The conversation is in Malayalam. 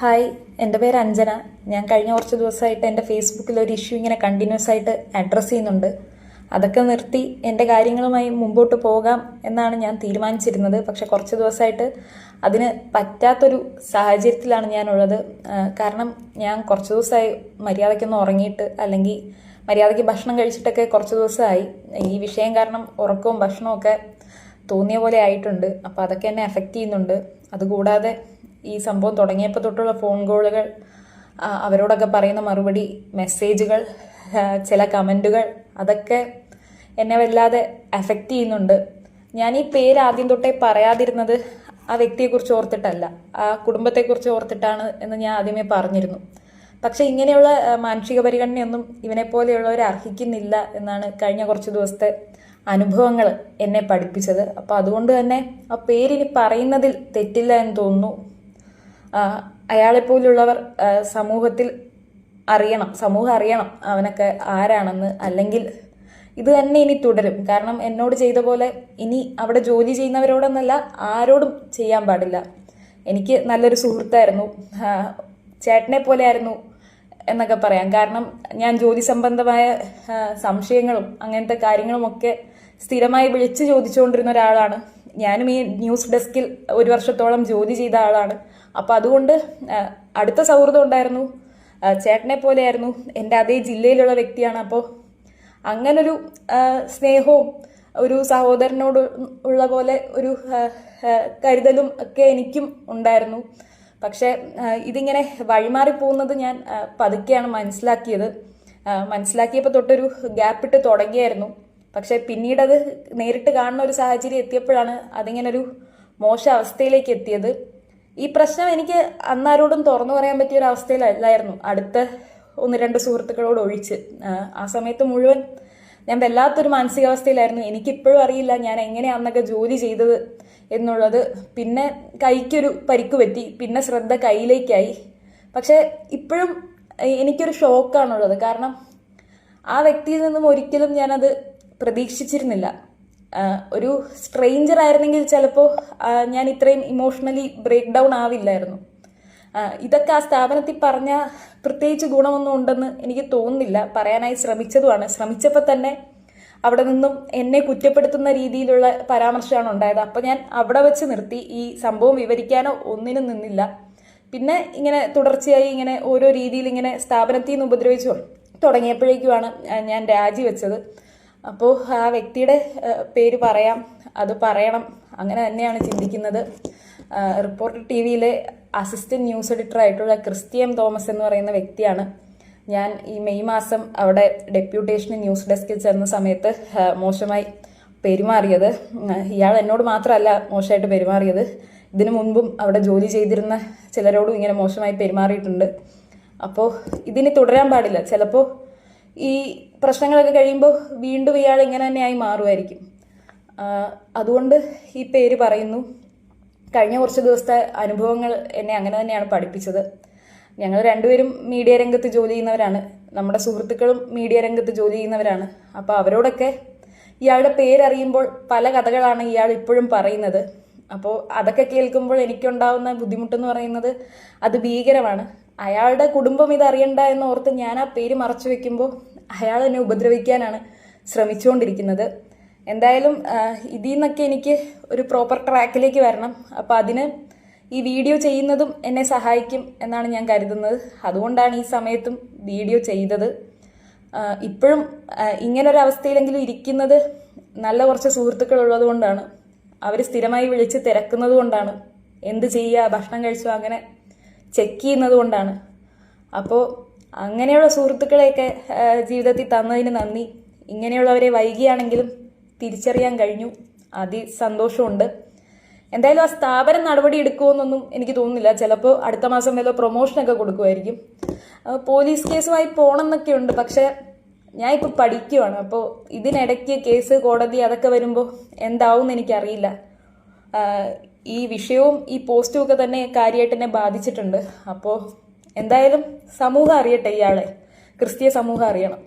ഹായ്, എൻ്റെ പേര് അഞ്ജന. ഞാൻ കഴിഞ്ഞ കുറച്ച് ദിവസമായിട്ട് എൻ്റെ ഫേസ്ബുക്കിൽ ഒരു ഇഷ്യൂ ഇങ്ങനെ കണ്ടിന്യൂസ് ആയിട്ട് അഡ്രസ്സ് ചെയ്യുന്നുണ്ട്. അതൊക്കെ നിർത്തി എൻ്റെ കാര്യങ്ങളുമായി മുമ്പോട്ട് പോകാം എന്നാണ് ഞാൻ തീരുമാനിച്ചിരുന്നത്. പക്ഷെ കുറച്ച് ദിവസമായിട്ട് അതിന് പറ്റാത്തൊരു സാഹചര്യത്തിലാണ് ഞാനുള്ളത്. കാരണം ഞാൻ കുറച്ച് ദിവസമായി മര്യാദയ്ക്കൊന്ന് ഉറങ്ങിയിട്ട്, അല്ലെങ്കിൽ മര്യാദയ്ക്ക് ഭക്ഷണം കഴിച്ചിട്ടൊക്കെ കുറച്ച് ദിവസമായി. ഈ വിഷയം കാരണം ഉറക്കവും ഭക്ഷണവും ഒക്കെ തോന്നിയ പോലെ ആയിട്ടുണ്ട്. അപ്പോൾ അതൊക്കെ എന്നെ എഫക്റ്റ് ചെയ്യുന്നുണ്ട്. അതുകൂടാതെ ഈ സംഭവം തുടങ്ങിയപ്പോൾ തൊട്ടുള്ള ഫോൺ കോളുകൾ, അവരോടൊക്കെ പറയുന്ന മറുപടി, മെസ്സേജുകൾ, ചില കമൻറ്റുകൾ, അതൊക്കെ എന്നെ വല്ലാതെ എഫക്റ്റ് ചെയ്യുന്നുണ്ട്. ഞാൻ ഈ പേര് ആദ്യം തൊട്ടേ പറയാതിരുന്നത് ആ വ്യക്തിയെക്കുറിച്ച് ഓർത്തിട്ടല്ല, ആ കുടുംബത്തെക്കുറിച്ച് ഓർത്തിട്ടാണ് എന്ന് ഞാൻ ആദ്യമേ പറഞ്ഞിരുന്നു. പക്ഷെ ഇങ്ങനെയുള്ള മാനസിക പരിഗണനയൊന്നും ഇവനെപ്പോലെയുള്ളവരെ അർഹിക്കുന്നില്ല എന്നാണ് കഴിഞ്ഞ കുറച്ച് ദിവസത്തെ അനുഭവങ്ങൾ എന്നെ പഠിപ്പിച്ചത്. അപ്പോൾ അതുകൊണ്ട് തന്നെ ആ പേരിനി പറയുന്നതിൽ തെറ്റില്ല എന്ന് തോന്നുന്നു. അയാളെപ്പോലുള്ളവർ സമൂഹത്തിൽ സമൂഹം അറിയണം അവനൊക്കെ ആരാണെന്ന്. അല്ലെങ്കിൽ ഇത് തന്നെ ഇനി തുടരും. കാരണം എന്നോട് ചെയ്ത പോലെ ഇനി അവിടെ ജോലി ചെയ്യുന്നവരോടൊന്നല്ല, ആരോടും ചെയ്യാൻ പാടില്ല. എനിക്ക് നല്ലൊരു സുഹൃത്തായിരുന്നു, ചേട്ടനെ പോലെ ആയിരുന്നു എന്നൊക്കെ പറയാം. കാരണം ഞാൻ ജോലി സംബന്ധമായ സംശയങ്ങളും അങ്ങനത്തെ കാര്യങ്ങളുമൊക്കെ സ്ഥിരമായി വിളിച്ച് ചോദിച്ചുകൊണ്ടിരുന്ന ഒരാളാണ്. ഞാനും ഈ ന്യൂസ് ഡെസ്കിൽ 1 വർഷത്തോളം ജോലി ചെയ്ത ആളാണ്. അപ്പം അതുകൊണ്ട് അടുത്ത സൗഹൃദം ഉണ്ടായിരുന്നു. ചേട്ടനെ പോലെയായിരുന്നു, എൻ്റെ അതേ ജില്ലയിലുള്ള വ്യക്തിയാണ്. അപ്പോൾ അങ്ങനൊരു സ്നേഹവും ഒരു സഹോദരനോട് ഉള്ള പോലെ ഒരു കരുതലും ഒക്കെ എനിക്കും ഉണ്ടായിരുന്നു. പക്ഷേ ഇതിങ്ങനെ വഴിമാറി പോകുന്നത് ഞാൻ പതുക്കെയാണ് മനസ്സിലാക്കിയപ്പോൾ തൊട്ടൊരു ഗ്യാപ്പിട്ട് തുടങ്ങിയായിരുന്നു. പക്ഷെ പിന്നീടത് നേരിട്ട് കാണുന്ന ഒരു സാഹചര്യം എത്തിയപ്പോഴാണ് അതിങ്ങനൊരു മോശം അവസ്ഥയിലേക്ക് എത്തിയത്. ഈ പ്രശ്നം എനിക്ക് അന്നാരോടും തുറന്നു പറയാൻ പറ്റിയ ഒരു അവസ്ഥയിലല്ലായിരുന്നു, അടുത്ത 1-2 സുഹൃത്തുക്കളോട് ഒഴിച്ച്. ആ സമയത്ത് മുഴുവൻ ഞാൻ വല്ലാത്തൊരു മാനസികാവസ്ഥയിലായിരുന്നു. എനിക്കിപ്പോഴും അറിയില്ല ഞാൻ എങ്ങനെയാണ് അന്നൊക്കെ ജോലി ചെയ്തത് എന്നുള്ളത്. പിന്നെ കൈക്കൊരു പരിക്ക് പറ്റി, പിന്നെ ശ്രദ്ധ കയ്യിലേക്കായി. പക്ഷെ ഇപ്പോഴും എനിക്കൊരു ഷോക്കാണുള്ളത്. കാരണം ആ വ്യക്തിയിൽ നിന്നും ഒരിക്കലും ഞാനത് പ്രതീക്ഷിച്ചിരുന്നില്ല. ഒരു സ്ട്രേഞ്ചർ ആയിരുന്നെങ്കിൽ ചിലപ്പോൾ ഞാൻ ഇത്രയും ഇമോഷണലി ബ്രേക്ക് ഡൗൺ ആവില്ലായിരുന്നു. ഇതൊക്കെ ആ സ്ഥാപനത്തിൽ പറഞ്ഞ പ്രത്യേകിച്ച് ഗുണമൊന്നും ഉണ്ടെന്ന് എനിക്ക് തോന്നുന്നില്ല. പറയാനായി ശ്രമിച്ചപ്പോൾ തന്നെ അവിടെ നിന്നും എന്നെ കുറ്റപ്പെടുത്തുന്ന രീതിയിലുള്ള പരാമർശമാണ് ഉണ്ടായത്. അപ്പോൾ ഞാൻ അവിടെ വെച്ച് നിർത്തി. ഈ സംഭവം വിവരിക്കാനോ ഒന്നിനും നിന്നില്ല. പിന്നെ ഇങ്ങനെ തുടർച്ചയായി ഇങ്ങനെ ഓരോ രീതിയിൽ ഇങ്ങനെ സ്ഥാപനത്തിൽ നിന്ന് ഉപദ്രവിച്ചു തുടങ്ങിയപ്പോഴേക്കുമാണ് ഞാൻ രാജിവെച്ചത്. അപ്പോൾ ആ വ്യക്തിയുടെ പേര് പറയാം, അത് പറയണം, അങ്ങനെ തന്നെയാണ് ചിന്തിക്കുന്നത്. റിപ്പോർട്ടർ TV-യിലെ അസിസ്റ്റന്റ് ന്യൂസ് എഡിറ്റർ ആയിട്ടുള്ള ക്രിസ്ത്യൻ തോമസ് എന്ന് പറയുന്ന വ്യക്തിയാണ്. ഞാൻ ഈ മെയ് മാസം അവിടെ ഡെപ്യൂട്ടേഷന് ന്യൂസ് ഡെസ്കിൽ ചെന്ന സമയത്ത് മോശമായി പെരുമാറിയത്. ഇയാൾ എന്നോട് മാത്രമല്ല മോശമായിട്ട് പെരുമാറിയത്, ഇതിനു മുൻപും അവിടെ ജോലി ചെയ്തിരുന്ന ചിലരോടും ഇങ്ങനെ മോശമായി പെരുമാറിയിട്ടുണ്ട്. അപ്പോൾ ഇതിനി തുടരാൻ പാടില്ല. ചിലപ്പോൾ ഈ പ്രശ്നങ്ങളൊക്കെ കഴിയുമ്പോൾ വീണ്ടും ഇയാൾ ഇങ്ങനെ തന്നെയായി മാറുമായിരിക്കും. അതുകൊണ്ട് ഈ പേര് പറയുന്നു. കഴിഞ്ഞ കുറച്ച് ദിവസത്തെ അനുഭവങ്ങൾ എന്നെ അങ്ങനെ തന്നെയാണ് പഠിപ്പിച്ചത്. ഞങ്ങൾ രണ്ടുപേരും മീഡിയ രംഗത്ത് ജോലി ചെയ്യുന്നവരാണ്, നമ്മുടെ സുഹൃത്തുക്കളും മീഡിയ രംഗത്ത് ജോലി ചെയ്യുന്നവരാണ്. അപ്പോൾ അവരോടൊക്കെ ഇയാളുടെ പേരറിയുമ്പോൾ പല കഥകളാണ് ഇയാൾ ഇപ്പോഴും പറയുന്നത്. അപ്പോൾ അതൊക്കെ കേൾക്കുമ്പോൾ എനിക്കുണ്ടാവുന്ന ബുദ്ധിമുട്ടെന്ന് പറയുന്നത് അത് ഭീകരമാണ്. അയാളുടെ കുടുംബം ഇതറിയണ്ട എന്നോർത്ത് ഞാൻ ആ പേര് മറച്ചു വെക്കുമ്പോൾ അയാൾ എന്നെ ഉപദ്രവിക്കാനാണ് ശ്രമിച്ചുകൊണ്ടിരിക്കുന്നത്. എന്തായാലും ഇതിൽ നിന്നൊക്കെ എനിക്ക് ഒരു പ്രോപ്പർ ട്രാക്കിലേക്ക് വരണം. അപ്പോൾ അതിന് ഈ വീഡിയോ ചെയ്യുന്നതും എന്നെ സഹായിക്കും എന്നാണ് ഞാൻ കരുതുന്നത്. അതുകൊണ്ടാണ് ഈ സമയത്തും വീഡിയോ ചെയ്തത്. ഇപ്പോഴും ഇങ്ങനൊരവസ്ഥയിലെങ്കിലും ഇരിക്കുന്നത് നല്ല കുറച്ച് സുഹൃത്തുക്കൾ ഉള്ളത് കൊണ്ടാണ്. അവർ സ്ഥിരമായി വിളിച്ച് തിരക്കുന്നത് കൊണ്ടാണ്. എന്ത് ചെയ്യുക, ഭക്ഷണം കഴിച്ചോ, അങ്ങനെ ചെക്ക് ചെയ്യുന്നത് കൊണ്ടാണ്. അപ്പോൾ അങ്ങനെയുള്ള സുഹൃത്തുക്കളെയൊക്കെ ജീവിതത്തിൽ തന്നതിന് നന്ദി. ഇങ്ങനെയുള്ളവരെ വൈകിയാണെങ്കിലും തിരിച്ചറിയാൻ കഴിഞ്ഞു, സന്തോഷമുണ്ട്. എന്തായാലും ആ സ്ഥാപനം നടപടി എടുക്കുമെന്നൊന്നും എനിക്ക് തോന്നുന്നില്ല. ചിലപ്പോൾ അടുത്ത മാസം വല്ല പ്രൊമോഷനൊക്കെ കൊടുക്കുമായിരിക്കും. പോലീസ് കേസുമായി പോകണമെന്നൊക്കെ ഉണ്ട്. പക്ഷെ ഞാൻ ഇപ്പോൾ പഠിക്കുവാണ്. അപ്പോൾ ഇതിനിടയ്ക്ക് കേസ്, കോടതി അതൊക്കെ വരുമ്പോൾ എന്താവും എനിക്കറിയില്ല. ഈ വിഷയവും ഈ പോസ്റ്റും ഒക്കെ തന്നെ കാര്യമായിട്ട് എന്നെ ബാധിച്ചിട്ടുണ്ട്. അപ്പോൾ എന്തായാലും സമൂഹം അറിയട്ടെ, ഇയാളെ ക്രിസ്തീയ സമൂഹം അറിയണം.